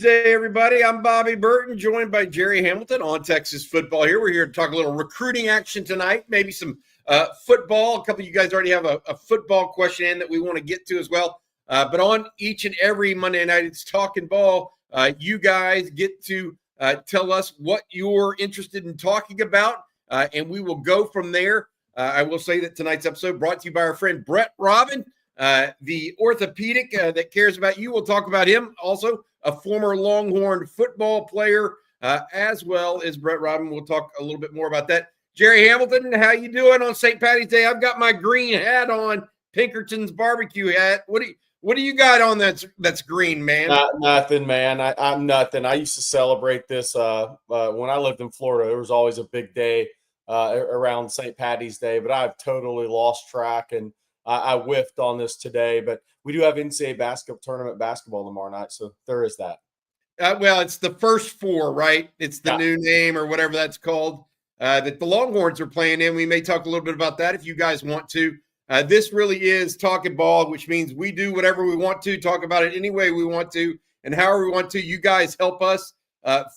Tuesday, everybody. I'm Bobby Burton, joined by Jerry Hamilton on Texas Football here. We're here to talk a little recruiting action tonight, maybe some football. A couple of you guys already have a football question in that we want to get to as well. But on each and every Monday night, it's Talkin' Ball. You guys get to tell us what you're interested in talking about, and we will go from there. I will say that tonight's episode brought to you by our friend Brett Robin, the orthopedic that cares about you. We'll talk about him also. A former Longhorn football player, as well as Brett Robin. We'll talk a little bit more about that. Jerry Hamilton, how you doing on St. Patty's Day? I've got my green hat on, Pinkerton's barbecue hat. What do you got on that's green, man? Nothing, man. I'm nothing. I used to celebrate this when I lived in Florida. There was always a big day around St. Patty's Day, but I've totally lost track, and I whiffed on this today. But we do have NCAA basketball tomorrow night, so there is that. Well, it's the first four, right? It's the new name or whatever that's called that the Longhorns are playing in. We may talk a little bit about that if you guys want to. This really is Talkin' Ball, which means we do whatever we want to, talk about it any way we want to, and however we want to. You guys help us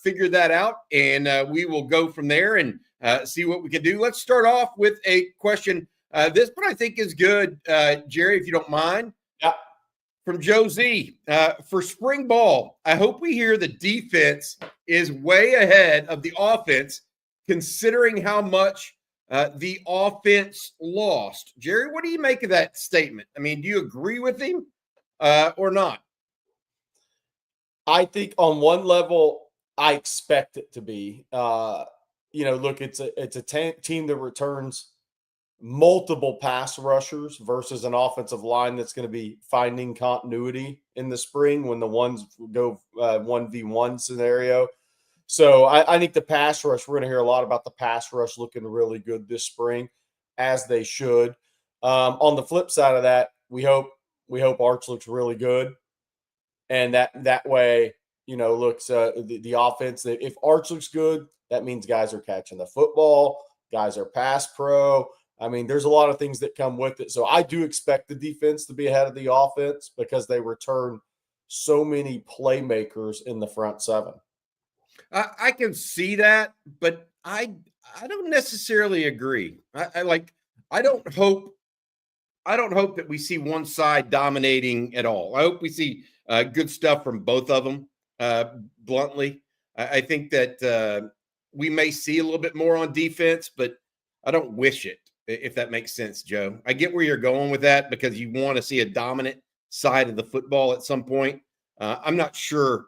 figure that out, and we will go from there and see what we can do. Let's start off with a question. This one I think is good, Jerry, if you don't mind. Yeah. From Joe Z. For spring ball, I hope we hear the defense is way ahead of the offense, considering how much the offense lost. Jerry, what do you make of that statement? I mean, do you agree with him or not? I think on one level, I expect it to be. Look, it's a team that returns multiple pass rushers versus an offensive line that's going to be finding continuity in the spring when the ones go 1v1 scenario. So I think the pass rush, we're going to hear a lot about the pass rush looking really good this spring, as they should. On the flip side of that, we hope Arch looks really good. And that way, looks the offense. If Arch looks good, that means guys are catching the football, guys are pass pro. I mean, there's a lot of things that come with it. So I do expect the defense to be ahead of the offense because they return so many playmakers in the front seven. I can see that, but I don't necessarily agree. I don't hope that we see one side dominating at all. I hope we see good stuff from both of them. Bluntly, I think that we may see a little bit more on defense, but I don't wish it, if that makes sense, Joe. I get where you're going with that because you want to see a dominant side of the football at some point. I'm not sure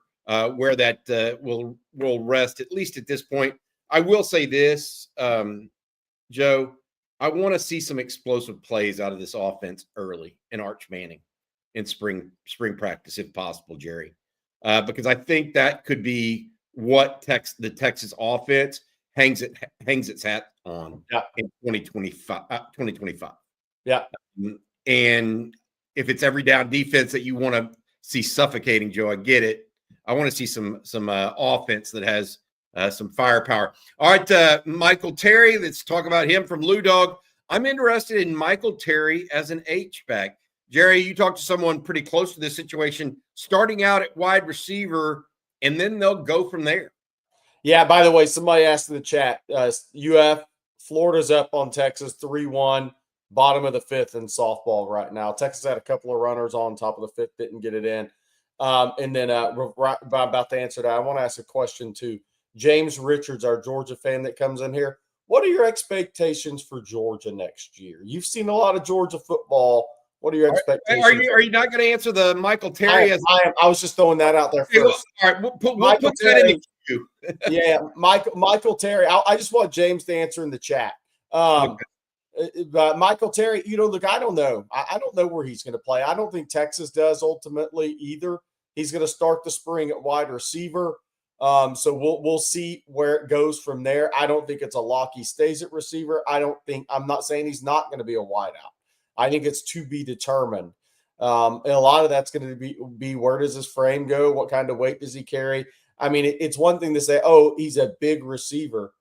where that will rest, at least at this point. I will say this, Joe, I want to see some explosive plays out of this offense early in Arch Manning in spring practice, if possible, Jerry, because I think that could be what the Texas offense hangs its hat on in 2025. Yeah. And if it's every down defense that you want to see suffocating, Joe, I get it. I want to see some offense that has some firepower. All right, Michael Terry, let's talk about him from Lou Dog. I'm interested in Michael Terry as an H-back. Jerry, you talked to someone pretty close to this situation, starting out at wide receiver, and then they'll go from there. Yeah, by the way, somebody asked in the chat, Florida's up on Texas 3-1, bottom of the fifth in softball right now. Texas had a couple of runners on top of the fifth, didn't get it in. And then right about to answer that, I want to ask a question to James Richards, our Georgia fan that comes in here. What are your expectations for Georgia next year? You've seen a lot of Georgia football. What are your expectations? Are you not going to answer the Michael Terry? I was just throwing that out there first. All right, we'll put that in the queue. Yeah, Michael Terry. I just want James to answer in the chat. Michael Terry, look, I don't know. I don't know where he's going to play. I don't think Texas does ultimately either. He's going to start the spring at wide receiver. So we'll see where it goes from there. I don't think it's a lock. He stays at receiver. I'm not saying he's not going to be a wideout. I think it's to be determined. And a lot of that's going to be where does his frame go? What kind of weight does he carry? I mean, it's one thing to say, oh, he's a big receiver.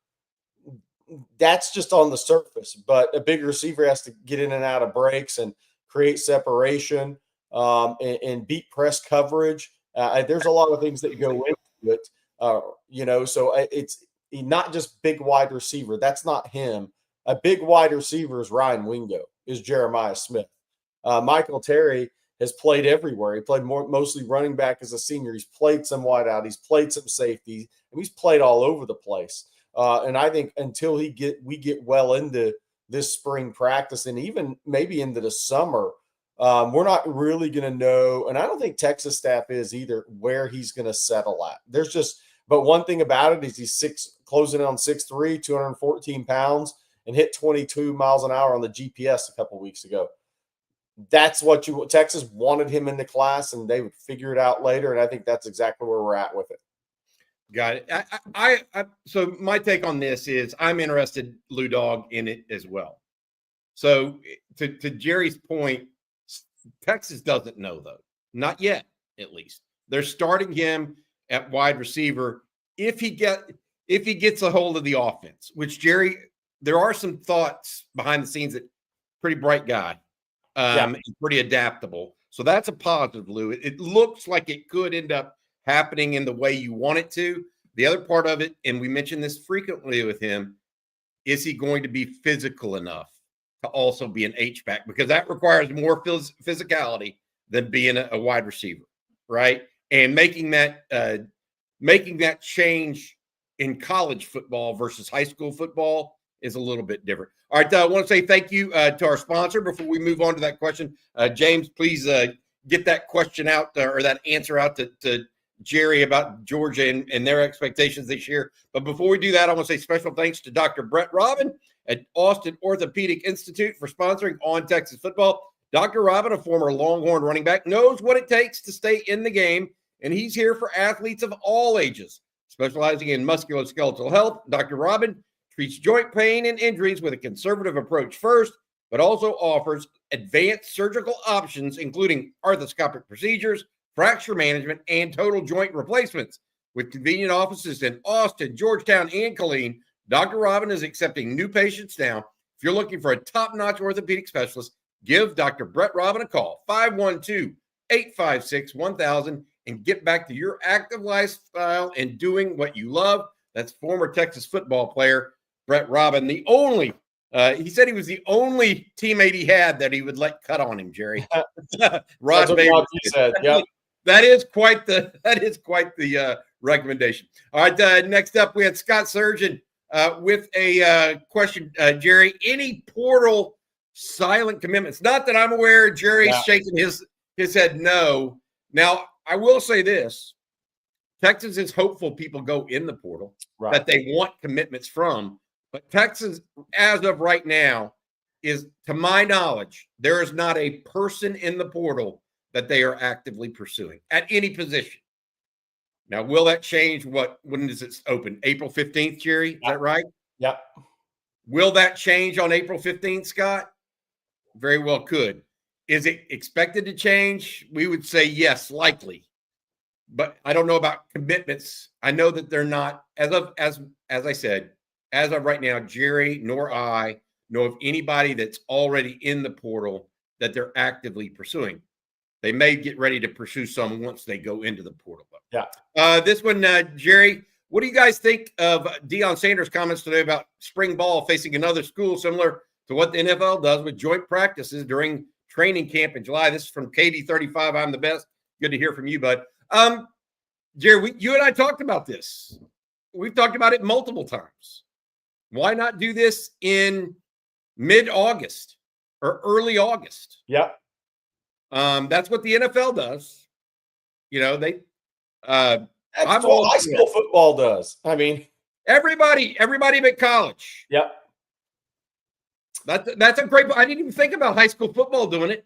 That's just on the surface. But a big receiver has to get in and out of breaks and create separation and beat press coverage There's a lot of things that go into it, so it's not just big wide receiver. That's not him. A big wide receiver is Ryan Wingo, is Jeremiah Smith. Michael Terry has played everywhere. He played mostly running back as a senior. He's played some wide out. He's played some safety. And he's played all over the place. And I think until we get well into this spring practice and even maybe into the summer, we're not really going to know. And I don't think Texas staff is either where he's going to settle at. But one thing about it is he's closing in on 6'3", 214 pounds, and hit 22 miles an hour on the GPS a couple weeks ago. That's what Texas wanted him in the class, and they would figure it out later. And I think that's exactly where we're at with it. Got it. So my take on this is I'm interested, Lou Dog, in it as well. So to Jerry's point, Texas doesn't know though, not yet, at least. They're starting him at wide receiver if he gets a hold of the offense. Which Jerry, there are some thoughts behind the scenes that pretty bright guy, and pretty adaptable. So that's a positive, Lou. It looks like it could end up happening in the way you want it to. The other part of it, and we mention this frequently with him, is he going to be physical enough to also be an H-back? Because that requires more physicality than being a wide receiver, right? And making that change in college football versus high school football is a little bit different. All right, I want to say thank you to our sponsor before we move on to that question. James, please get that question out or that answer out to Jerry about Georgia and their expectations this year. But before we do that, I want to say special thanks to Dr. Brett Robin at Austin Orthopedic Institute for sponsoring On Texas Football. Dr. Robin, a former Longhorn running back, knows what it takes to stay in the game, and he's here for athletes of all ages. Specializing in musculoskeletal health, Dr. Robin treats joint pain and injuries with a conservative approach first, but also offers advanced surgical options, including arthroscopic procedures, fracture management, and total joint replacements. With convenient offices in Austin, Georgetown, and Killeen, Dr. Robin is accepting new patients now. If you're looking for a top-notch orthopedic specialist, give Dr. Brett Robin a call, 512-856-1000, and get back to your active lifestyle and doing what you love. That's former Texas football player Brett Robin, the only he said he was the only teammate he had that he would let cut on him, Jerry. Rod Bader said, yeah. That is quite the recommendation. All right, next up we had Scott Surgeon with a question, Jerry. Any portal silent commitments? Not that I'm aware. Jerry's shaking his head no. Now, I will say this. Texas is hopeful people go in the portal that they want commitments from. But Texas, as of right now, is, to my knowledge, there is not a person in the portal that they are actively pursuing at any position. Now, will that change? When does it open? April 15th, Jerry? Is that right? Yep. Will that change on April 15th, Scott? Very well could. Is it expected to change? We would say yes, likely. But I don't know about commitments. I know that they're not, as I said, as of right now, Jerry nor I know of anybody that's already in the portal that they're actively pursuing. They may get ready to pursue some once they go into the portal. Yeah. This one, Jerry, what do you guys think of Deion Sanders' comments today about spring ball facing another school similar to what the NFL does with joint practices during training camp in July? This is from KD35. I'm the best. Good to hear from you, bud. Jerry, you and I talked about this. We've talked about it multiple times. Why not do this in mid-August or early August? Yep. That's what the NFL does. You know, that's what high school football does. I mean, everybody but college. Yep. That's a great. I didn't even think about high school football doing it.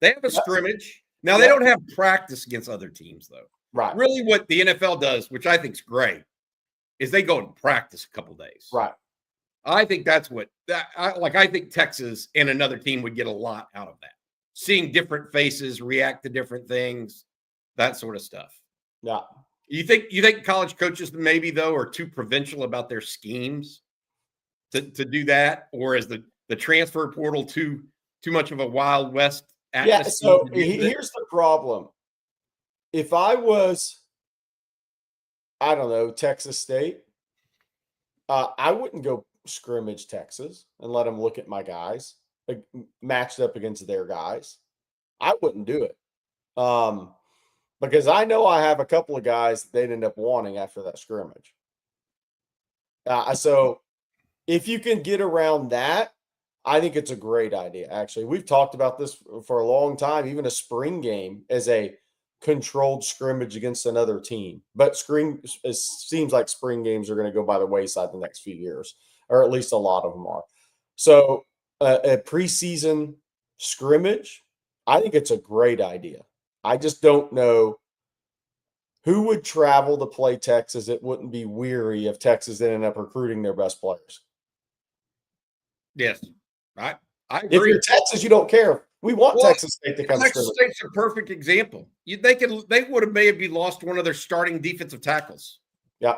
They have a scrimmage. Now, they don't have practice against other teams, though. Right. Really, what the NFL does, which I think is great, is they go and practice a couple days. Right. I think that's what I think Texas and another team would get a lot out of that. Seeing different faces react to different things, that sort of stuff. Yeah. You think college coaches maybe though are too provincial about their schemes to do that, or is the transfer portal too much of a Wild West atmosphere? Yeah. So here's the problem: if I was, I don't know, Texas State, I wouldn't go scrimmage Texas and let them look at my guys matched up against their guys. I wouldn't do it. Because I know I have a couple of guys that they'd end up wanting after that scrimmage. So if you can get around that, I think it's a great idea. Actually, we've talked about this for a long time, even a spring game as a controlled scrimmage against another team. But it seems like spring games are going to go by the wayside the next few years, or at least a lot of them are. So a preseason scrimmage, I think it's a great idea. I just don't know who would travel to play Texas. It wouldn't be weary if Texas ended up recruiting their best players. Yes, I agree. If you're Texas, you don't care. We want Texas State to come. Texas State's a perfect example. They would have maybe lost one of their starting defensive tackles. Yeah,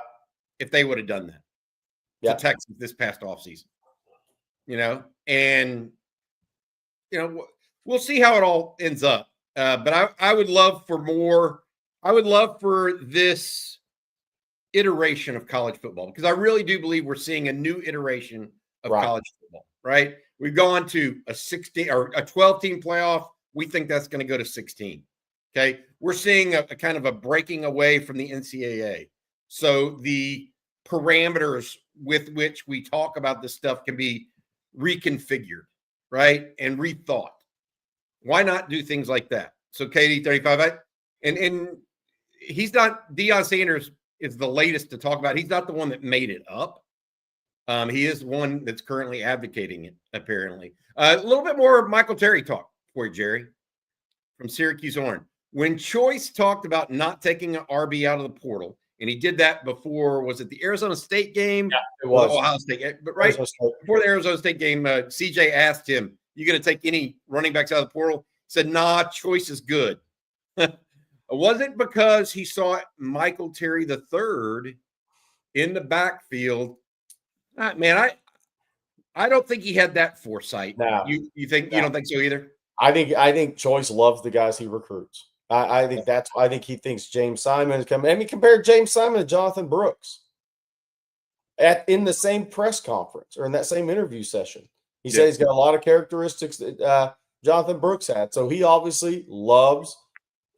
if they would have done that to Texas this past offseason. And we'll see how it all ends up. But I would love for more. I would love for this iteration of college football, because I really do believe we're seeing a new iteration of college football, right? We've gone to a 16 or a 12-team playoff. We think that's going to go to 16. Okay. We're seeing a kind of a breaking away from the NCAA. So the parameters with which we talk about this stuff can be reconfigured, right? And rethought. Why not do things like that? So KD 35, and he's not, Deion Sanders is the latest to talk about. He's not the one that made it up. He is one that's currently advocating it, apparently. A little bit more Michael Terry talk for you, Jerry, from Syracuse Orange. When Choice talked about not taking an RB out of the portal, and he did that before, was it the Arizona State game? Yeah, it was. Ohio State. But right before the Arizona State game, CJ asked him, "You going to take any running backs out of the portal?" He said, "Nah, Choice is good." Was it because he saw Michael Terry III in the backfield? Man, I don't think he had that foresight. No. You think you don't think so either? I think Choice loves the guys he recruits. I think he thinks James Simon is coming. I mean, compare James Simon to Jonathan Brooks in the same press conference or in that same interview session. He said he's got a lot of characteristics that Jonathan Brooks had. So he obviously loves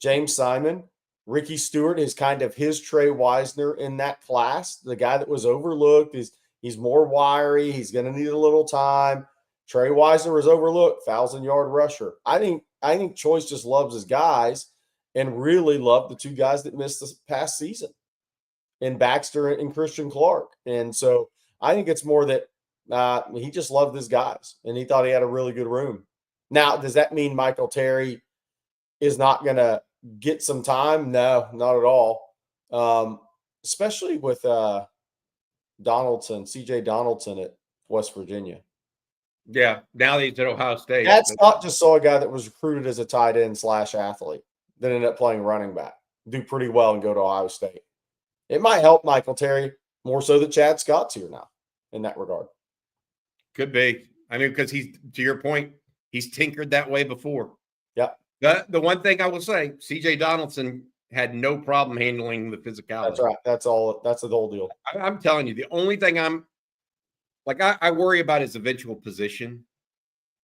James Simon. Ricky Stewart is kind of his Trey Wisner in that class, the guy that was overlooked. He's more wiry. He's going to need a little time. Trey Wisner was overlooked, 1,000-yard rusher. I think Choice just loves his guys and really loved the two guys that missed this past season, in Baxter and Christian Clark. And so I think it's more that he just loved his guys and he thought he had a really good room. Now, does that mean Michael Terry is not going to get some time? No, not at all. Especially with CJ Donaldson at West Virginia. Yeah, now that he's at Ohio State. That's not just saw a guy that was recruited as a tight end / athlete that ended up playing running back, do pretty well and go to Ohio State. It might help Michael Terry more so that Chad Scott's here now in that regard. Could be. I mean, because he's, to your point, he's tinkered that way before. Yeah. The one thing I will say, CJ Donaldson had no problem handling the physicality. That's right. That's all. That's the whole deal. I'm telling you, the only thing I worry about his eventual position,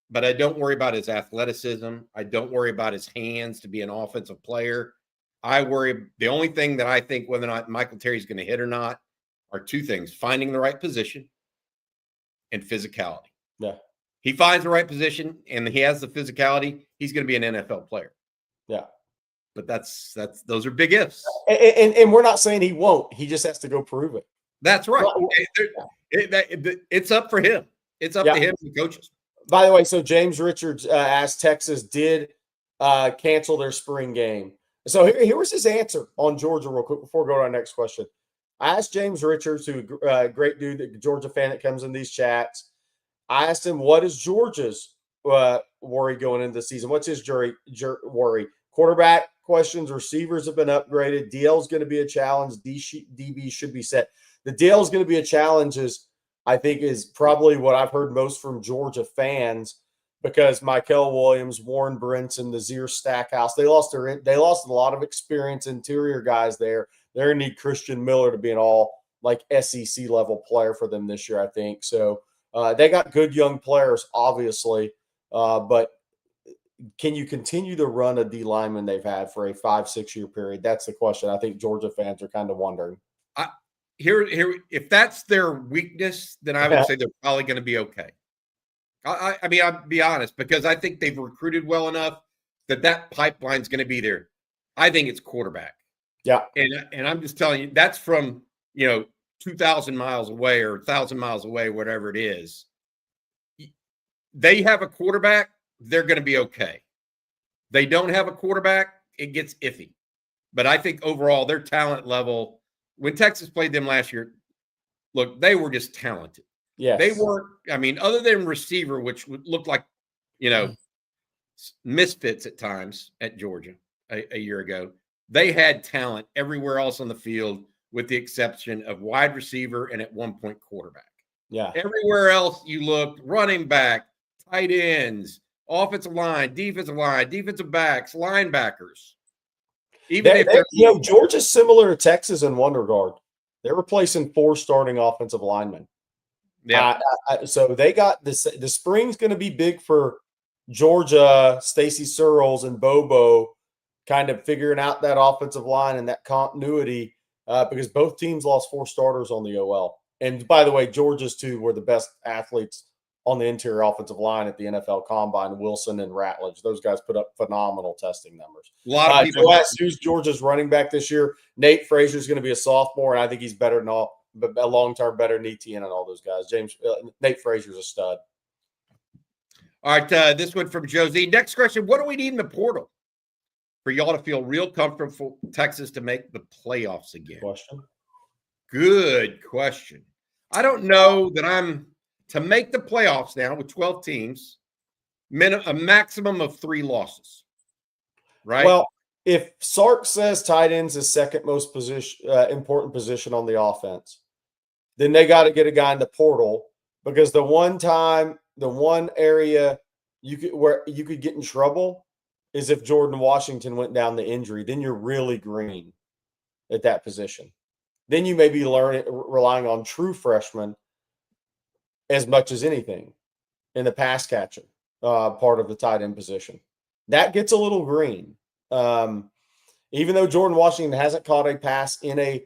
but I don't worry about his athleticism. I don't worry about his hands to be an offensive player. The only thing that I think whether or not Michael Terry's going to hit or not are two things: finding the right position and physicality. Yeah. He finds the right position and he has the physicality, he's going to be an NFL player. Yeah. But those are big ifs. And we're not saying he won't. He just has to go prove it. That's right. It's up for him. It's up to him and the coaches. By the way, so James Richards asked Texas did cancel their spring game. So here was his answer on Georgia real quick before we go to our next question. I asked James Richards, who's a great dude, the Georgia fan that comes in these chats. I asked him, what is Georgia's worry going into the season? What's his worry? Quarterback questions, receivers have been upgraded. DL is going to be a challenge. DB should be set. The DL is going to be a challenge I think is probably what I've heard most from Georgia fans. because Michael Williams, Warren Brinson, Nazir Stackhouse, they lost a lot of experience interior guys there. They're going to need Christian Miller to be an all like SEC level player for them this year, I think. So they got good young players, obviously, but can you continue to run a D lineman they've had for a 5-6 year period? That's the question. I think Georgia fans are kind of wondering. Here, if that's their weakness, then I would say they're probably going to be okay. I mean, I'll be honest, because I think they've recruited well enough that pipeline's going to be there. I think it's quarterback. Yeah. And I'm just telling you, that's from, 2,000 miles away or 1,000 miles away, whatever it is. They have a quarterback, they're going to be okay. They don't have a quarterback, it gets iffy. But I think overall, their talent level, when Texas played them last year, look, they were just talented. Yes. They weren't, other than receiver, which looked like, misfits at times at Georgia a year ago, they had talent everywhere else on the field with the exception of wide receiver and at one point quarterback. Yeah. Everywhere else you looked, running back, tight ends, offensive line, defensive backs, linebackers. Georgia's similar to Texas in one regard. They're replacing 4 starting offensive linemen. Yeah. So they got this. The spring's going to be big for Georgia, Stacy Searles and Bobo kind of figuring out that offensive line and that continuity because both teams lost 4 starters on the OL. And by the way, Georgia's 2 were the best athletes on the interior offensive line at the NFL Combine, Wilson and Ratledge. Those guys put up phenomenal testing numbers. A lot of people. Who's Georgia's running back this year? Nate Frazier is going to be a sophomore, and I think he's better than all. A long-term better than Etienne and all those guys. Nate Frazier's a stud. All right, this one from Josie. Next question, what do we need in the portal for y'all to feel real comfortable for Texas to make the playoffs again? Good question. I don't know that I'm – to make the playoffs now with 12 teams, a maximum of 3 losses, right? Well, if Sark says tight end's his second most important position on the offense, then they got to get a guy in the portal because the one area where you could get in trouble is if Jordan Washington went down the injury. Then you're really green at that position. Then you may be relying on true freshmen as much as anything in the pass catcher part of the tight end position. That gets a little green. Even though Jordan Washington hasn't caught a pass in a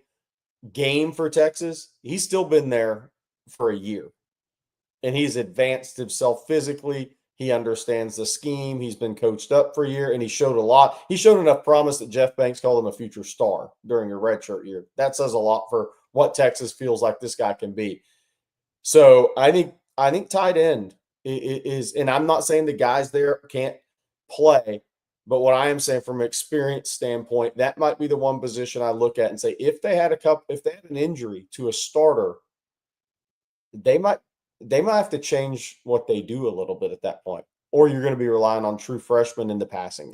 game for Texas, he's still been there for a year. And he's advanced himself physically. He understands the scheme. He's been coached up for a year, and he showed a lot. He showed enough promise that Jeff Banks called him a future star during a redshirt year. That says a lot for what Texas feels like this guy can be. So I think tight end is, and I'm not saying the guys there can't play, but what I am saying from an experience standpoint, that might be the one position I look at and say, if they had an injury to a starter, they might have to change what they do a little bit at that point, or you're going to be relying on true freshmen in the passing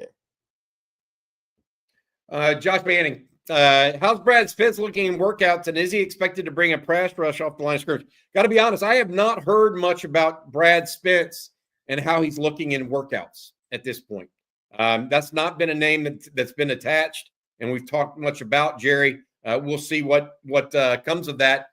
game. Josh Manning, how's Brad Spence looking in workouts, and is he expected to bring a pass rush off the line of scrimmage? Got to be honest, I have not heard much about Brad Spence and how he's looking in workouts at this point. That's not been a name that's been attached, and we've talked much about Jerry. We'll see what comes of that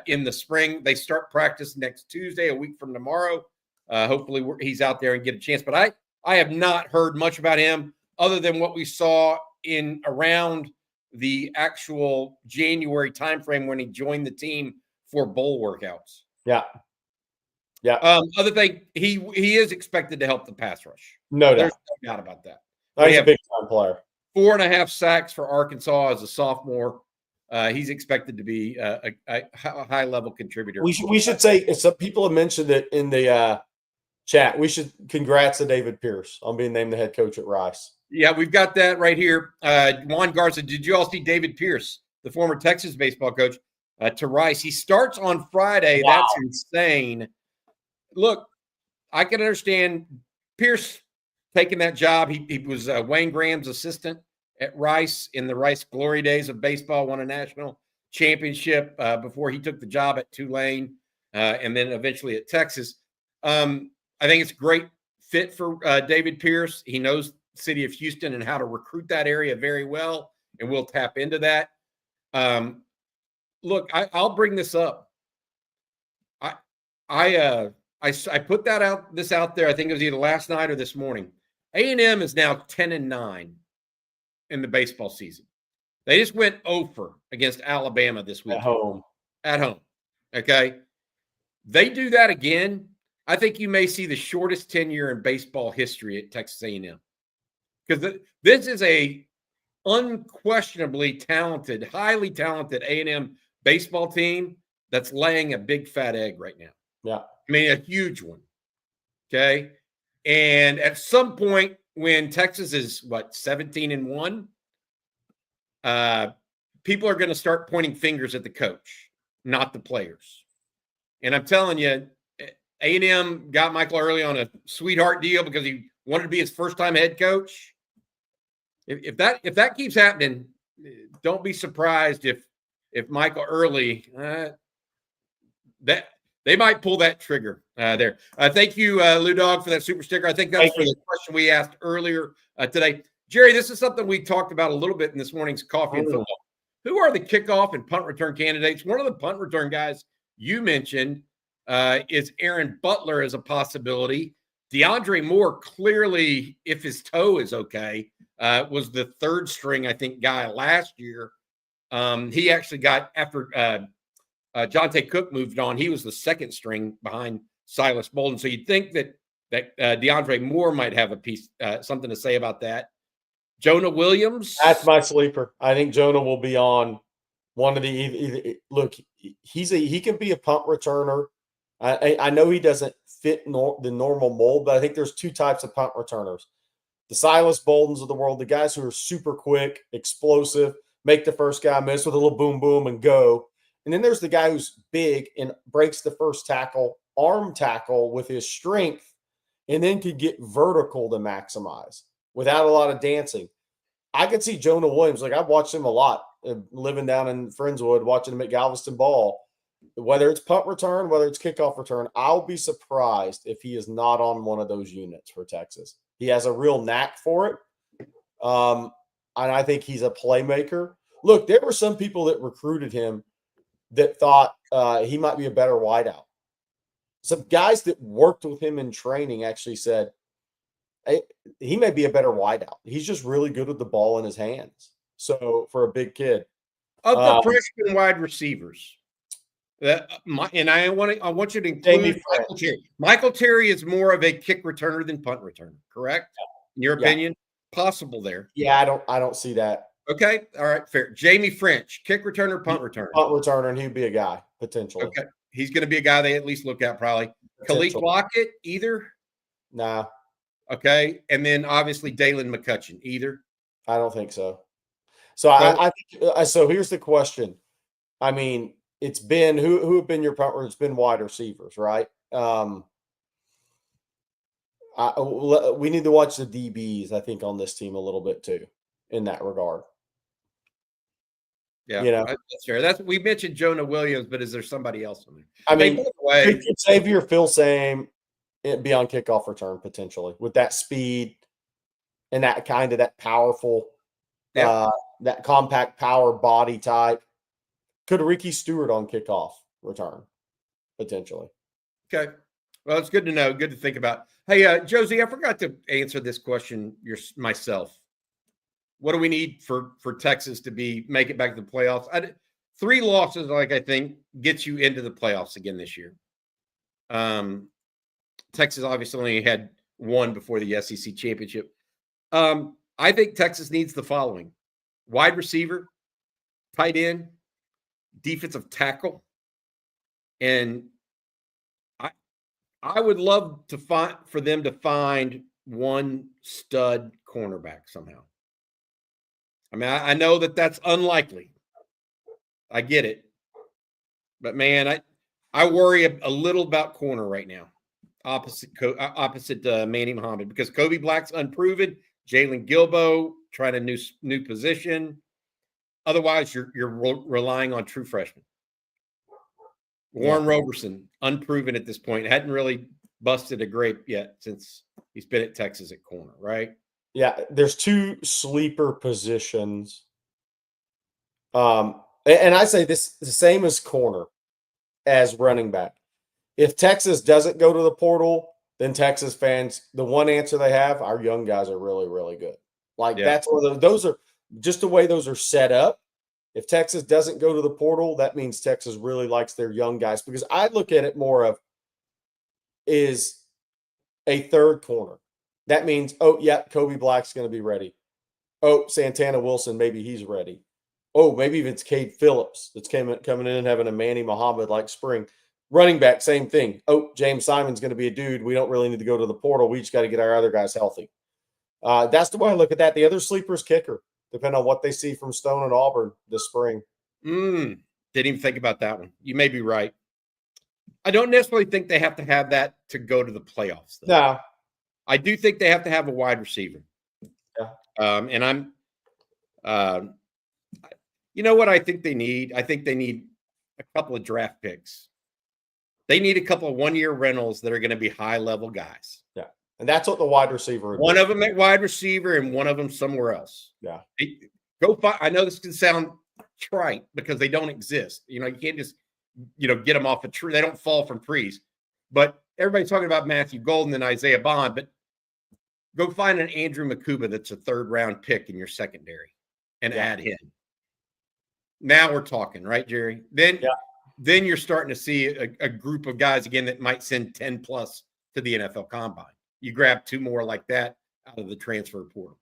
in the spring. They start practice next Tuesday, a week from tomorrow. Hopefully he's out there and get a chance. But I have not heard much about him other than what we saw in around the actual January timeframe when he joined the team for bowl workouts. Yeah. Yeah. Other thing, he is expected to help the pass rush. No There's doubt. no doubt about that. He's a big time player. 4.5 sacks for Arkansas as a sophomore. He's expected to be a high level contributor. We should say, some people have mentioned it in the chat. We should congrats to David Pierce on being named the head coach at Rice. Yeah, we've got that right here. Juan Garza, did you all see David Pierce, the former Texas baseball coach, to Rice? He starts on Friday. Wow. That's insane. Look, I can understand Pierce taking that job. He was Wayne Graham's assistant at Rice in the Rice glory days of baseball, won a national championship before he took the job at Tulane and then eventually at Texas. I think it's great fit for David Pierce. He knows the city of Houston and how to recruit that area very well, and we'll tap into that. Look, I'll bring this up. I put this out there. I think it was either last night or this morning. A&M is now 10-9 in the baseball season. They just went 0 against Alabama this week. At home. Okay. They do that again. I think you may see the shortest tenure in baseball history at Texas A&M. Because this is a unquestionably talented, highly talented A&M baseball team that's laying a big fat egg right now. Yeah. I mean, a huge one. Okay. And at some point when Texas is 17-1, people are going to start pointing fingers at the coach, not the players. And I'm telling you, A&M got Michael Early on a sweetheart deal because he wanted to be his first-time head coach. If that keeps happening, don't be surprised if Michael Early that they might pull that trigger there. Thank you, Lou Dog, for that super sticker. I think that's for the question we asked earlier today. Jerry, this is something we talked about a little bit in this morning's Coffee and Football. Who are the kickoff and punt return candidates? One of the punt return guys you mentioned is Aaron Butler as a possibility. DeAndre Moore, clearly, if his toe is okay, was the third string, I think, guy last year. He actually got, after Jonte Cook moved on, he was the second string behind Silas Bolden. So you'd think that DeAndre Moore might have a piece, something to say about that. Jonah Williams. That's my sleeper. I think Jonah will be on one of the look. He can be a punt returner. I know he doesn't fit the normal mold, but I think there's two types of punt returners: the Silas Boldens of the world, the guys who are super quick, explosive, make the first guy miss with a little boom boom and go. And then there's the guy who's big and breaks the first tackle, arm tackle with his strength, and then could get vertical to maximize without a lot of dancing. I could see Jonah Williams. Like, I've watched him a lot, living down in Friendswood, watching him at Galveston Ball. Whether it's punt return, whether it's kickoff return, I'll be surprised if he is not on one of those units for Texas. He has a real knack for it. And I think he's a playmaker. Look, there were some people that recruited him that thought he might be a better wideout. Some guys that worked with him in training actually said, hey, he may be a better wideout. He's just really good with the ball in his hands. So for a big kid. Of the freshman wide receivers, and I want you to include Michael Terry. Michael Terry is more of a kick returner than punt returner, correct? In your opinion? Possible there. Yeah, I don't see that. Okay. All right. Fair. Jamie French, kick returner, punt returner. Punt returner, and he'd be a guy, potentially. Okay. He's going to be a guy they at least look at, probably. Khalid Lockett, either? Nah. Okay. And then obviously Dalen McCutcheon, either? I don't think so. So I think so here's the question. I mean, it's been who have been your punt returns? It's been wide receivers, right? We need to watch the DBs, I think, on this team a little bit too, in that regard. Yeah, that's fair. We mentioned Jonah Williams, but is there somebody else on there? I mean, by the way, could Xavier Phil Same be on kickoff return potentially with that speed and that kind of that powerful, that compact power body type? Could Ricky Stewart on kickoff return potentially? Okay. Well, it's good to know. Good to think about. Hey, Josie, I forgot to answer this question myself. What do we need for Texas to make it back to the playoffs? 3 losses, I think, gets you into the playoffs again this year. Texas obviously only had 1 before the SEC championship. I think Texas needs the following: wide receiver, tight end, defensive tackle, and I would love for them to find one stud cornerback somehow. I mean, I know that's unlikely. I get it. But, man, I worry a little about corner right now, opposite Manny Muhammad, because Kobe Black's unproven. Jalen Gilbo trying a new position. Otherwise, you're relying on true freshmen. Warren Roberson, unproven at this point, hadn't really busted a grape yet since he's been at Texas at corner, right? Yeah, there's 2 sleeper positions. And I say this the same as corner as running back. If Texas doesn't go to the portal, then Texas fans, the one answer they have, our young guys are really, really good. Like Yeah. that's where those are just the way those are set up. If Texas doesn't go to the portal, that means Texas really likes their young guys, because I look at it more of is a third corner. That means, oh, yeah, Kobe Black's going to be ready. Oh, Santana Wilson, maybe he's ready. Oh, maybe even it's Cade Phillips that's coming in and having a Manny Muhammad like spring. Running back, same thing. Oh, James Simon's going to be a dude. We don't really need to go to the portal. We just got to get our other guys healthy. That's the way I look at that. The other sleeper is kicker, depending on what they see from Stone and Auburn this spring. Didn't even think about that one. You may be right. I don't necessarily think they have to have that to go to the playoffs, though. No. I do think they have to have a wide receiver. Yeah. And I'm you know what I think they need? I think they need a couple of draft picks. They need a couple of one-year rentals that are going to be high-level guys. Yeah. And that's what the wide receiver One of them at wide receiver and one of them somewhere else. Yeah. I know this can sound trite because they don't exist. You can't just, get them off a tree. They don't fall from trees. But everybody's talking about Matthew Golden and Isaiah Bond, but go find an Andrew Makuba that's a third-round pick in your secondary and add him. Now we're talking, right, Jerry? Then you're starting to see a group of guys again that might send 10 plus to the NFL Combine. You grab 2 more like that out of the transfer portal.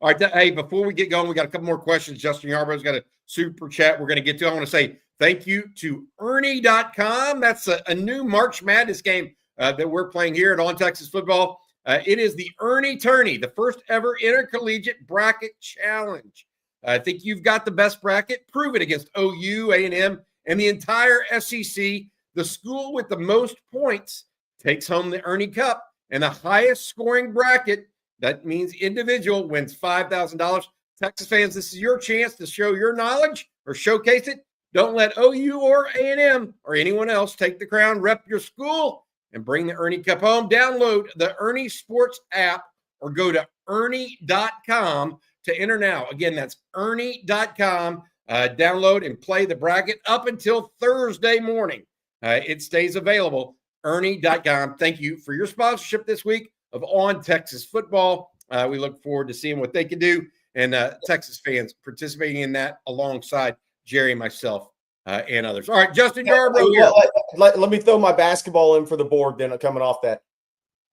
All right, hey, before we get going, we got a couple more questions. Justin Yarborough's got a super chat we're going to get to. I want to say thank you to Ernie.com. That's a new March Madness game that we're playing here at On Texas Football. It is the Ernie Tourney, the first ever intercollegiate bracket challenge. I think you've got the best bracket. Prove it against OU, A&M, and the entire SEC. The school with the most points takes home the Ernie Cup, and the highest scoring bracket, that means individual, wins $5,000. Texas fans, this is your chance to show your knowledge or showcase it. Don't let OU or A&M or anyone else take the crown. Rep your school and bring the Ernie Cup home. Download the Ernie Sports app or go to Ernie.com to enter now. Again, that's Ernie.com. Download and play the bracket up until Thursday morning. It stays available. Ernie.com. Thank you for your sponsorship this week of On Texas Football. We look forward to seeing what they can do, and Texas fans participating in that alongside Jerry, myself, and others. All right, Justin Yarbrough here. Let me throw my basketball in for the board then coming off that.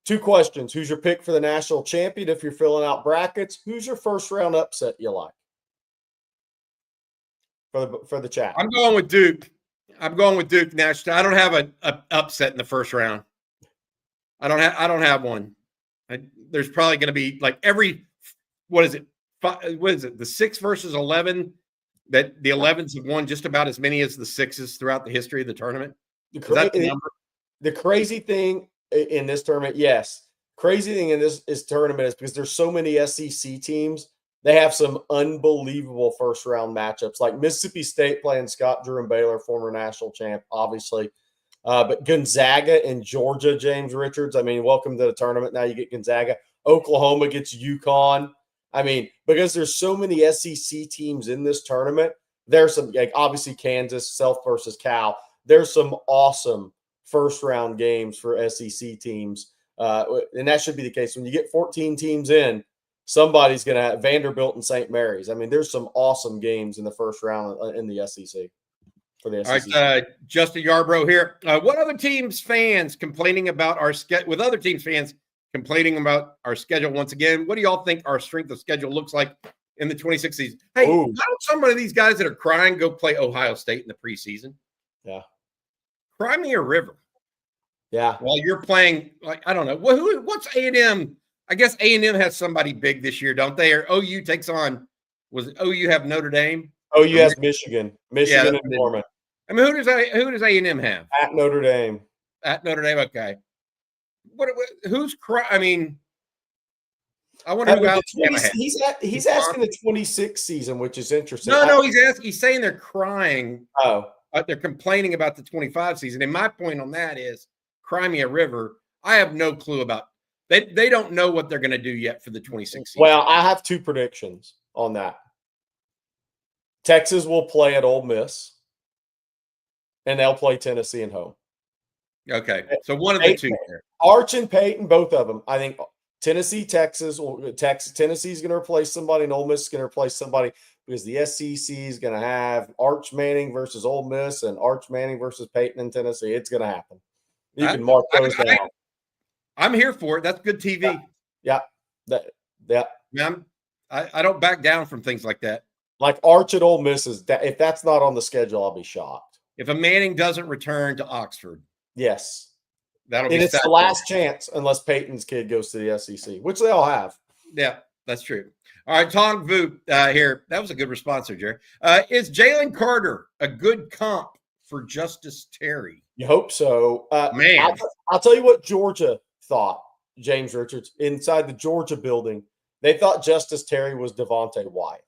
2 questions. Who's your pick for the national champion if you're filling out brackets? Who's your first round upset you like for the chat? I'm going with Duke. National. I don't have an upset in the first round. I don't have one. There's probably going to be like what is it? The 6 versus 11 that the 11s have won just about as many as the 6s throughout the history of the tournament. Is that the number? The crazy thing in this tournament, yes. Crazy thing in this tournament is because there's so many SEC teams, they have some unbelievable first-round matchups, like Mississippi State playing Scott Drew and Baylor, former national champ, obviously. But Gonzaga and Georgia, James Richards, I mean, welcome to the tournament. Now you get Gonzaga. Oklahoma gets UConn. I mean, because there's so many SEC teams in this tournament, there's some, like obviously Kansas, Self versus Cal. There's some awesome first-round games for SEC teams. And that should be the case. When you get 14 teams in, somebody's going to have Vanderbilt and St. Mary's. I mean, there's some awesome games in the first round in the SEC. For the SEC. All right, Justin Yarbrough here. What other teams fans complaining about our schedule? With other teams fans complaining about our schedule once again, what do y'all think our strength of schedule looks like in the 26th season? Hey, why don't some of these guys that are crying go play Ohio State in the preseason? Yeah. Cry me a river. Yeah. While you're playing, like, I don't know. What's A&M? I guess A&M has somebody big this year, don't they? Or OU takes on, was it OU have Notre Dame? OU has Michigan and Norman. I mean, who does A&M have? At Notre Dame. At Notre Dame, okay. Who's crying? I mean, I wonder who else he's asking the 26th season, which is interesting. No, he's saying they're crying. Oh. They're complaining about the 25 season. And my point on that is, cry me a river. I have no clue about. They don't know what they're going to do yet for the 26 season. Well, I have 2 predictions on that. Texas will play at Ole Miss, and they'll play Tennessee at home. Okay, so one of the two there. Arch and Peyton, both of them. I think Tennessee, Texas, Tennessee's going to replace somebody, and Ole Miss is going to replace somebody because the SEC is going to have Arch Manning versus Ole Miss and Arch Manning versus Peyton in Tennessee. It's going to happen. You can mark those down. I'm here for it. That's good TV. Yeah. I don't back down from things like that. Like Arch at Ole Miss if that's not on the schedule, I'll be shocked. If a Manning doesn't return to Oxford, yes, that'll be. And it's the last chance unless Peyton's kid goes to the SEC, which they all have. Yeah, that's true. All right, Tong Vu here. That was a good response there, Jerry. Is Jalen Carter a good comp for Justice Terry? You hope so. Man, I'll tell you what Georgia thought, James Richards, inside the Georgia building. They thought Justice Terry was Devontae Wyatt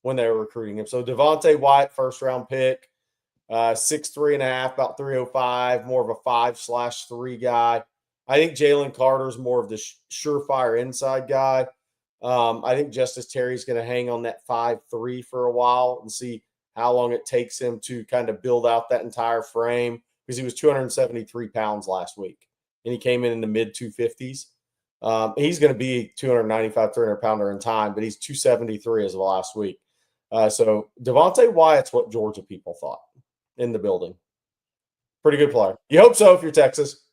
when they were recruiting him. So Devontae Wyatt, first-round pick, 6'3.5", about 305, more of a 5/3 guy. I think Jalen Carter's more of the surefire inside guy. I think Justice Terry's going to hang on that 5'3" for a while and see how long it takes him to kind of build out that entire frame because he was 273 pounds last week, and he came in the mid-250s. He's going to be 295, 300-pounder in time, but he's 273 as of last week. So Devontae Wyatt's what Georgia people thought in the building. Pretty good player. You hope so if you're Texas.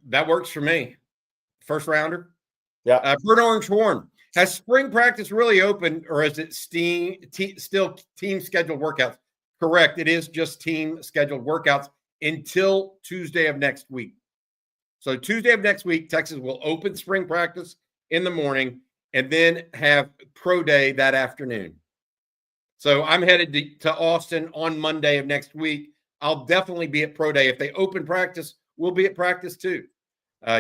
That works for me. First rounder. Yeah. Bert Orange Horn. Has spring practice really opened, or is it still team scheduled workouts? Correct. It is just team scheduled workouts until Tuesday of next week. So Tuesday of next week, Texas will open spring practice in the morning and then have pro day that afternoon. So I'm headed to Austin on Monday of next week. I'll definitely be at pro day. If they open practice, we'll be at practice too.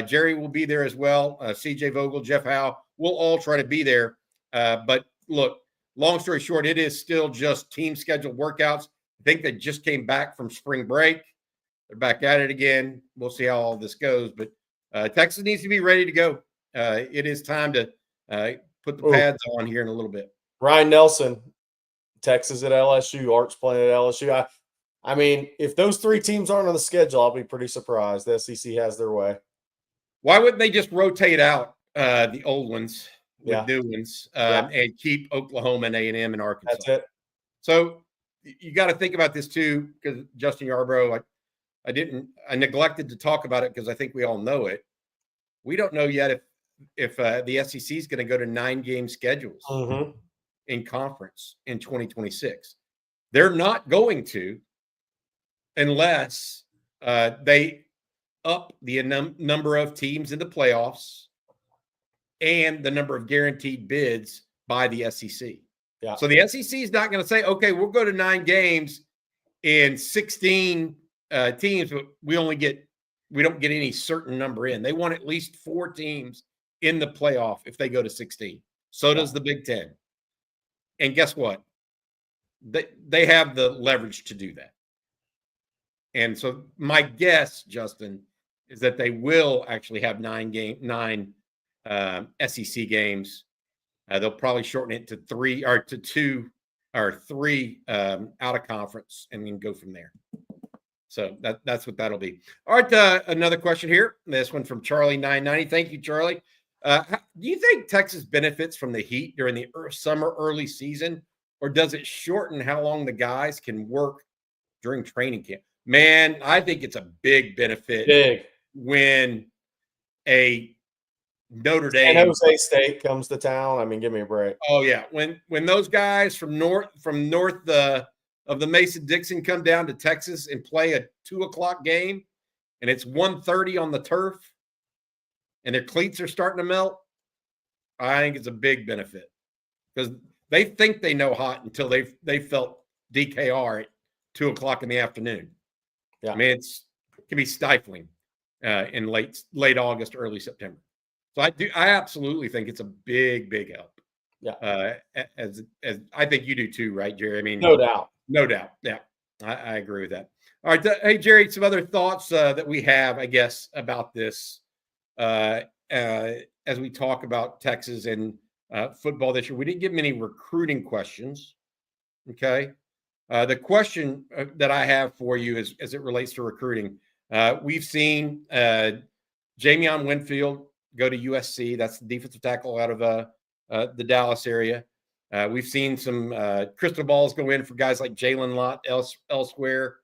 Jerry will be there as well. CJ Vogel, Jeff Howe, we'll all try to be there. But look, long story short, it is still just team scheduled workouts. I think they just came back from spring break. They're back at it again. We'll see how all this goes. But Texas needs to be ready to go. It is time to put the pads on here in a little bit. Ryan Nelson, Texas at LSU, Arch playing at LSU. I mean, if those 3 teams aren't on the schedule, I'll be pretty surprised. The SEC has their way. Why wouldn't they just rotate out the old ones with new ones and keep Oklahoma and A&M and Arkansas? That's it. So you got to think about this too, because Justin Yarbrough, I neglected to talk about it because I think we all know it. We don't know yet if the SEC is going to go to 9-game schedules in conference in 2026. They're not going to unless they up the number of teams in the playoffs and the number of guaranteed bids by the SEC. Yeah. So the SEC is not going to say, okay, we'll go to 9 games in 16 teams, but we don't get any certain number in. They want at least 4 teams in the playoff if they go to 16. So does the Big Ten. And guess what? They have the leverage to do that. And so my guess, Justin, is that they will actually have 9 SEC games. They'll probably shorten it to 3 or to 2 or 3 out of conference and then go from there. So that's what that'll be. All right, another question here. This one from Charlie 990. Thank you, Charlie. Do you think Texas benefits from the heat during the summer early season, or does it shorten how long the guys can work during training camp? Man, I think it's a big benefit when a Notre Dame, San Jose State comes to town. I mean, give me a break. Oh yeah, when those guys from north of the Mason-Dixon come down to Texas and play a 2:00 game, and it's 1:30 on the turf, and their cleats are starting to melt, I think it's a big benefit because they think they know hot until they felt DKR at 2:00 in the afternoon. Yeah, I mean it can be stifling in late August, early September. So I absolutely think it's a big help. Yeah, as I think you do too, right, Jerry? I mean, no doubt. No doubt. Yeah, I agree with that. All right. Hey, Jerry, some other thoughts that we have, I guess, about this as we talk about Texas and football this year. We didn't get many recruiting questions. Okay. The question that I have for you is, as it relates to recruiting, we've seen Jamion Winfield go to USC. That's the defensive tackle out of the Dallas area. We've seen some crystal balls go in for guys like Jalen Lott elsewhere.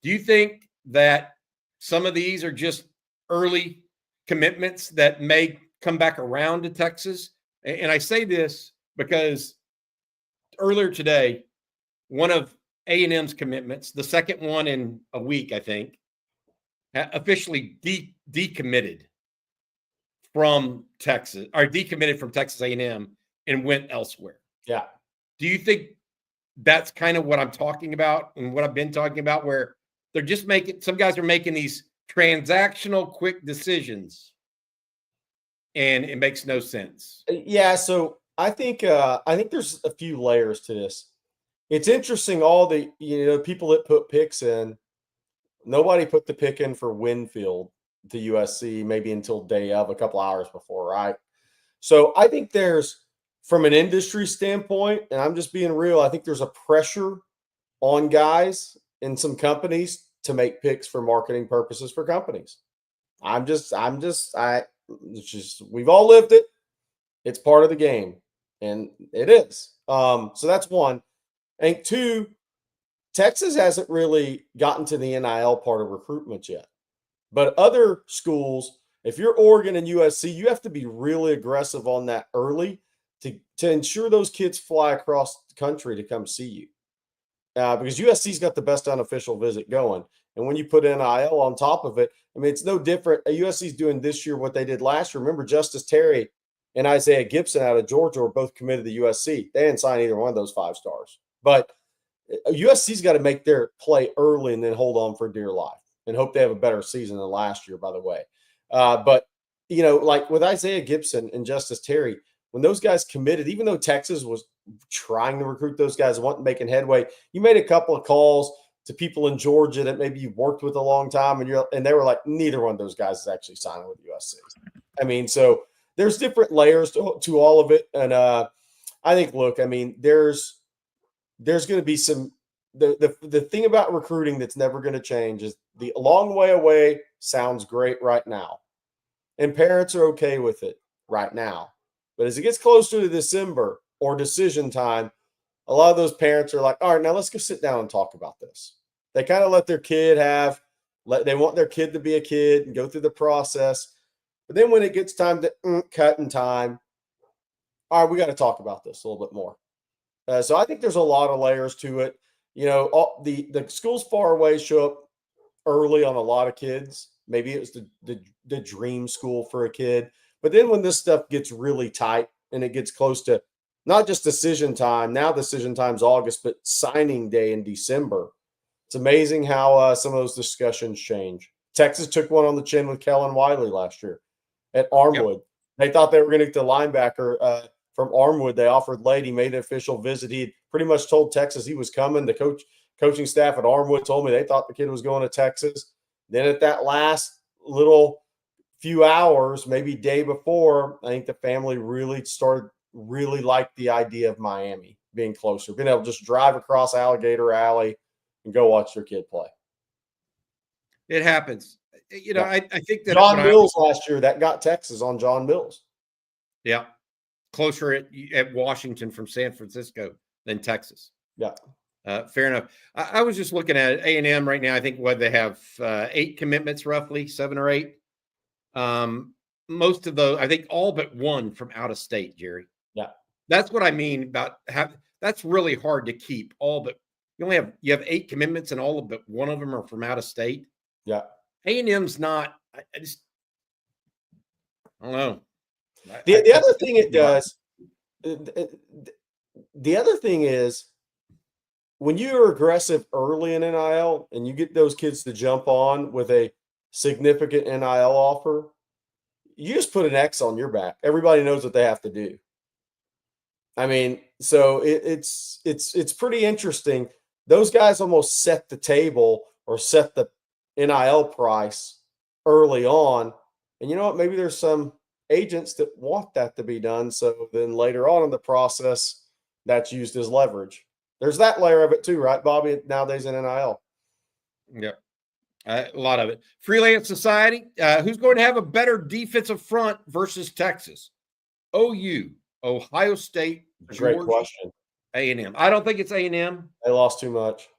Do you think that some of these are just early commitments that may come back around to Texas? And I say this because earlier today, one of A&M's commitments, the second one in a week, I think, officially decommitted from Texas, or decommitted from Texas A&M and went elsewhere. Yeah. Do you think that's kind of what I'm talking about and what I've been talking about, where they're just some guys are making these transactional quick decisions and it makes no sense? Yeah. So I think there's a few layers to this. It's interesting. All the, people that put picks in, nobody put the pick in for Winfield to USC, maybe until day of, a couple hours before. Right. So I think from an industry standpoint, and I'm just being real, I think there's a pressure on guys in some companies to make picks for marketing purposes for companies. We've all lived it. It's part of the game, and it is. So that's one. I think two, Texas hasn't really gotten to the NIL part of recruitment yet. But other schools, if you're Oregon and USC, you have to be really aggressive on that early to ensure those kids fly across the country to come see you. Because USC's got the best unofficial visit going. And when you put NIL on top of it, I mean, it's no different. USC's doing this year what they did last year. Remember, Justice Terry and Isaiah Gibson out of Georgia were both committed to USC. They didn't sign either one of those 5 stars. But USC's got to make their play early and then hold on for dear life and hope they have a better season than last year, by the way. But, like with Isaiah Gibson and Justice Terry, when those guys committed, even though Texas was trying to recruit those guys, making headway, you made a couple of calls to people in Georgia that maybe you worked with a long time, and they were like, neither one of those guys is actually signing with USC. I mean, so there's different layers to all of it. And I think, look, I mean, there's going to be some the thing about recruiting that's never going to change is the long way away sounds great right now. And parents are okay with it right now. But as it gets closer to December or decision time, a lot of those parents are like, all right, now let's go sit down and talk about this. They kind of let their kid they want their kid to be a kid and go through the process. But then when it gets time to cut in time, all right, we got to talk about this a little bit more. So I think there's a lot of layers to it. The schools far away show up early on a lot of kids. Maybe it was the dream school for a kid. But then when this stuff gets really tight and it gets close to not just decision time, now decision time's August, but signing day in December, it's amazing how some of those discussions change. Texas took one on the chin with Kellen Wiley last year at Armwood. Yep. They thought they were going to get the linebacker from Armwood. They offered late. He made an official visit. He had pretty much told Texas he was coming. The coaching staff at Armwood told me they thought the kid was going to Texas. Then at that last little few hours, maybe day before, I think the family really liked the idea of Miami being closer, being able to just drive across Alligator Alley and go watch their kid play. It happens. Yeah. I think that John Mills last year, that got Texas on John Mills. Yeah. Closer at Washington from San Francisco than Texas. Yeah. Fair enough. I was just looking at A&M right now. I think they have 8 commitments, roughly 7 or 8. Most of those, I think all but one from out of state, Jerry. Yeah. That's what I mean about that's really hard to keep. You have 8 commitments and all but one of them are from out of state. Yeah. A&M's not, I don't know. The other thing it does, the other thing is when you're aggressive early in NIL and you get those kids to jump on with a significant NIL offer, you just put an X on your back. Everybody knows what they have to do. I mean, so it's pretty interesting. Those guys almost set the table or set the NIL price early on. And you know what? Maybe there's some agents that want that to be done. So then later on in the process, that's used as leverage. There's that layer of it too, right, Bobby? Nowadays in NIL. Yeah. A lot of it. Freelance Society. Who's going to have a better defensive front versus Texas? OU, Ohio State, Great Georgia, question. A&M. I don't think it's A&M. They lost too much.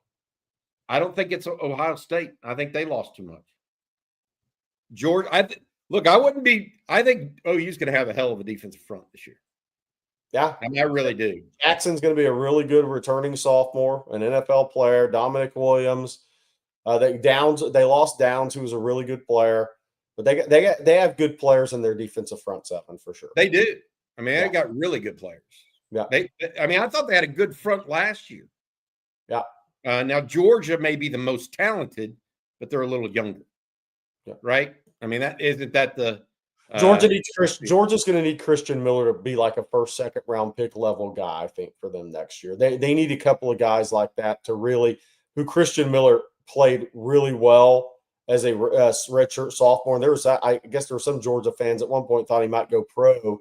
I don't think it's Ohio State. I think they lost too much. Georgia. I wouldn't be. I think OU's going to have a hell of a defensive front this year. Yeah, I mean, I really do. Jackson's going to be a really good returning sophomore, an NFL player. Dominic Williams. They lost Downs, who was a really good player, but they have good players in their defensive front seven for sure. They do. I mean, they got really good players. Yeah. I thought they had a good front last year. Yeah. Now Georgia may be the most talented, but they're a little younger. Yeah. Right. I mean, isn't that the Georgia's going to need Christian Miller to be like a first, second round pick level guy, I think, for them next year. They need a couple of guys like that to really who Christian Miller played really well as a redshirt sophomore. And I guess there were some Georgia fans at one point thought he might go pro,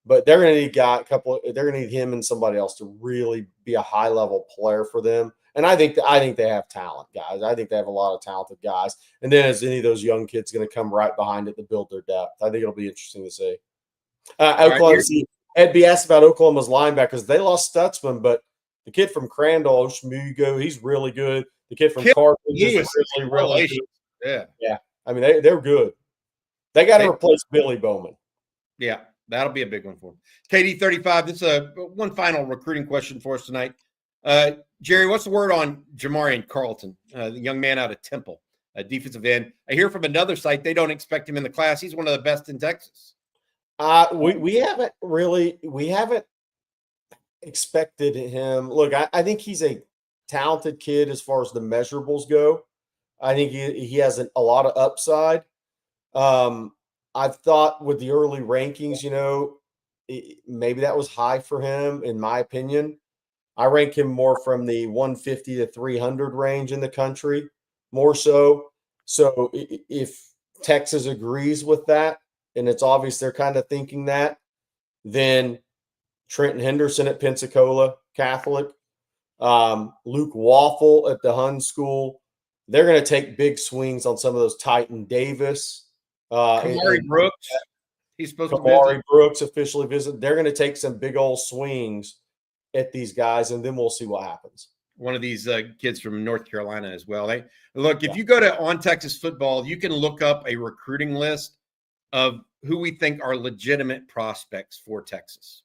but they're going to need they're going to need him and somebody else to really be a high level player for them. And I think they have talent, guys. I think they have a lot of talented guys. And then as any of those young kids going to come right behind it to build their depth. I think it'll be interesting to see. Oklahoma, Ed B asked about Oklahoma's linebackers. They lost Stutzman, but the kid from Crandall, Shmugo, he's really good. The kid from Carthage is really good. Yeah. I mean, they're good. They got to replace Billy Bowman. Yeah, that'll be a big one for them. KD35, this is one final recruiting question for us tonight. Jerry, what's the word on Jamarian Carlton, the young man out of Temple, a defensive end? I hear from another site they don't expect him in the class. He's one of the best in Texas. We haven't expected him. Look, I think he's a talented kid as far as the measurables go. I think he has a lot of upside. I've thought with the early rankings, maybe that was high for him, in my opinion. I rank him more from the 150 to 300 range in the country, more so. So if Texas agrees with that, and it's obvious they're kind of thinking that, then Trenton Henderson at Pensacola Catholic, Luke Waffle at the Hun School, they're going to take big swings on some of those. Titan Davis. Kamari Brooks. He's supposed to visit. Brooks officially visit. They're going to take some big old swings at these guys, and then we'll see what happens. One of these kids from North Carolina as well. If you go to On Texas Football, you can look up a recruiting list of who we think are legitimate prospects for Texas.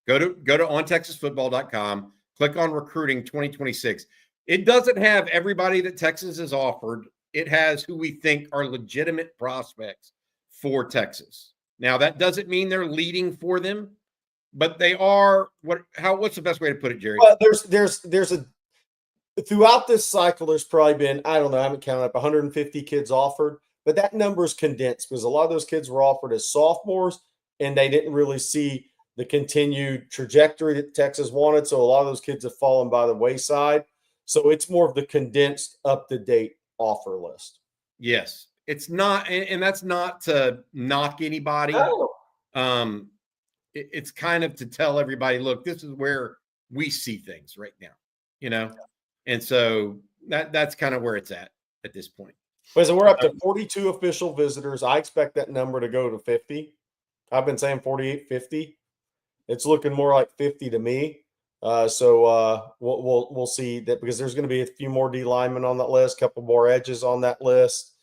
Go to ontexasfootball.com, click on recruiting 2026. It doesn't have everybody that Texas has offered. It has who we think are legitimate prospects for Texas. Now, that doesn't mean they're leading for them, but they are. What's the best way to put it, Jerry? Well, throughout this cycle, there's probably been, I don't know, I haven't counted up, 150 kids offered, but that number is condensed because a lot of those kids were offered as sophomores and they didn't really see the continued trajectory that Texas wanted. So a lot of those kids have fallen by the wayside. So it's more of the condensed, up-to-date offer list. Yes. It's not, and that's not to knock anybody. No. It's kind of to tell everybody, look, this is where we see things right now, and so that's kind of where it's at this point. So we're up to 42 official visitors. I expect that number to go to 50. I've been saying 48, 50. It's looking more like 50 to me. So we'll see that because there's going to be a few more D linemen on that list, a couple more edges on that list,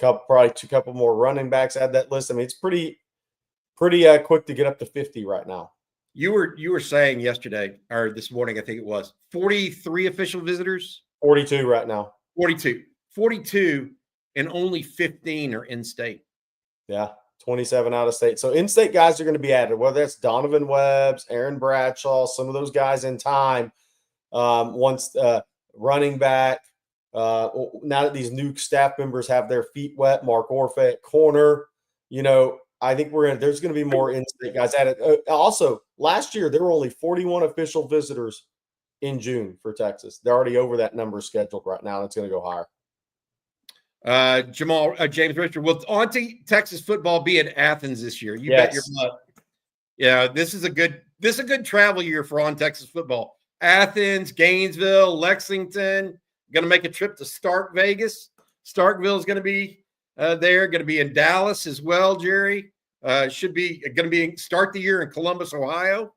probably a couple more running backs add that list. I mean, it's pretty quick to get up to 50 right now. You were saying yesterday or this morning, I think it was 43 official visitors. 42 right now. 42, and only 15 are in state. Yeah, 27 out of state. So in-state guys are going to be added, whether that's Donovan Webbs, Aaron Bradshaw, some of those guys in time. Once running back, now that these new staff members have their feet wet, Mark Orfe at corner, I think there's going to be more in-state guys added. Also, last year there were only 41 official visitors in June for Texas. They're already over that number scheduled right now, and it's going to go higher. James Richard, will Texas football be in Athens this year? You bet your Yes. butt. Yeah, this is a good travel year for Texas football. Athens, Gainesville, Lexington. Going to make a trip to Vegas. Starkville is going to be there. Going to be in Dallas as well, Jerry. Should be going to be start the year in Columbus, Ohio.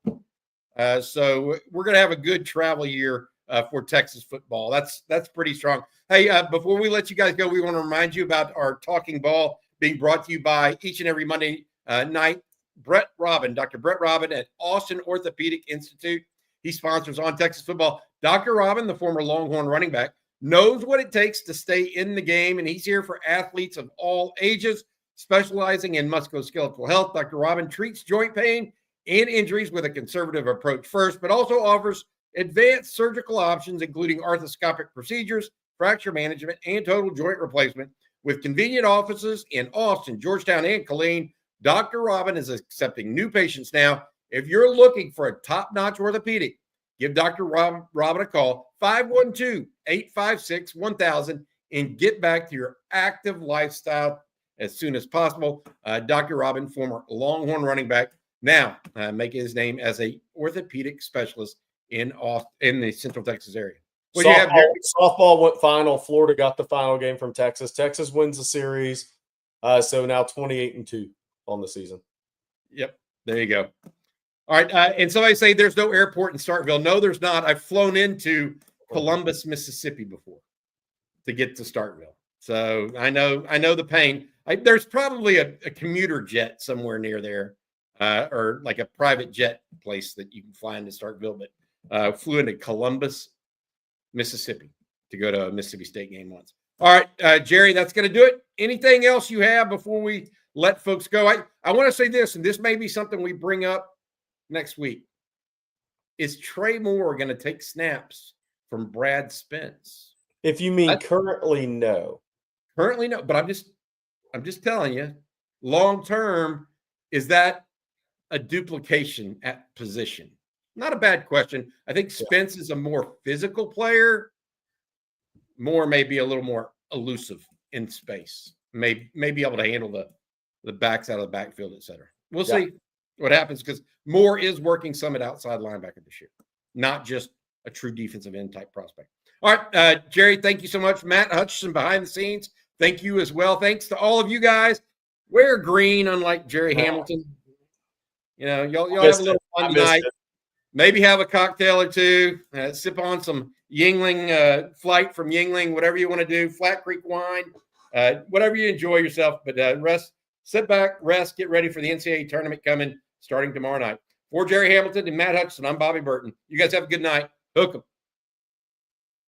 So we're going to have a good travel year for Texas football. That's pretty strong. Hey, before we let you guys go, we want to remind you about our Talking Ball being brought to you by each and every Monday night. Dr. Brett Robin at Austin Orthopedic Institute. He sponsors On Texas Football. Dr. Robin, the former Longhorn running back, knows what it takes to stay in the game, and he's here for athletes of all ages, specializing in musculoskeletal health. Dr. Robin treats joint pain and injuries with a conservative approach first, but also offers advanced surgical options, including arthroscopic procedures, fracture management, and total joint replacement. With convenient offices in Austin, Georgetown, and Killeen, Dr. Robin is accepting new patients now. If you're looking for a top-notch orthopedic, give Dr. Robin a call, 512-856-1000, and get back to your active lifestyle as soon as possible. Dr. Robin, former Longhorn running back, now making his name as a orthopedic specialist in the Central Texas area. Softball went final. Florida got the final game from Texas. Texas wins the series. So now 28-2 on the season. Yep. There you go. All right. And somebody say there's no airport in Starkville. No, there's not. I've flown into Columbus, Mississippi before to get to Starkville. So I know the pain. There's probably a commuter jet somewhere near there, or like a private jet place that you can fly into Starkville, but flew into Columbus, Mississippi to go to a Mississippi State game once. All right, Jerry, that's going to do it. Anything else you have before we let folks go? I want to say this, and this may be something we bring up next week. Is Trey Moore going to take snaps from Brad Spence? If you mean currently, no. Currently, no. But I'm just telling you, long term, is that a duplication at position? Not a bad question. I think Spence is a more physical player. Moore may be a little more elusive in space. May be able to handle the backs out of the backfield, et cetera. We'll see what happens, because Moore is working some at outside linebacker this year, not just a true defensive end type prospect. All right, Jerry, thank you so much. Matt Hutchison behind the scenes, thank you as well. Thanks to all of you guys. Wear green, unlike Jerry Hamilton. You know, y'all have a little fun tonight. Maybe have a cocktail or two, sip on some Yingling, Flight from Yingling, whatever you want to do, Flat Creek wine, whatever you enjoy yourself. But sit back, rest, get ready for the NCAA tournament coming starting tomorrow night. For Jerry Hamilton and Matt Hutchison, I'm Bobby Burton. You guys have a good night. Hook 'em.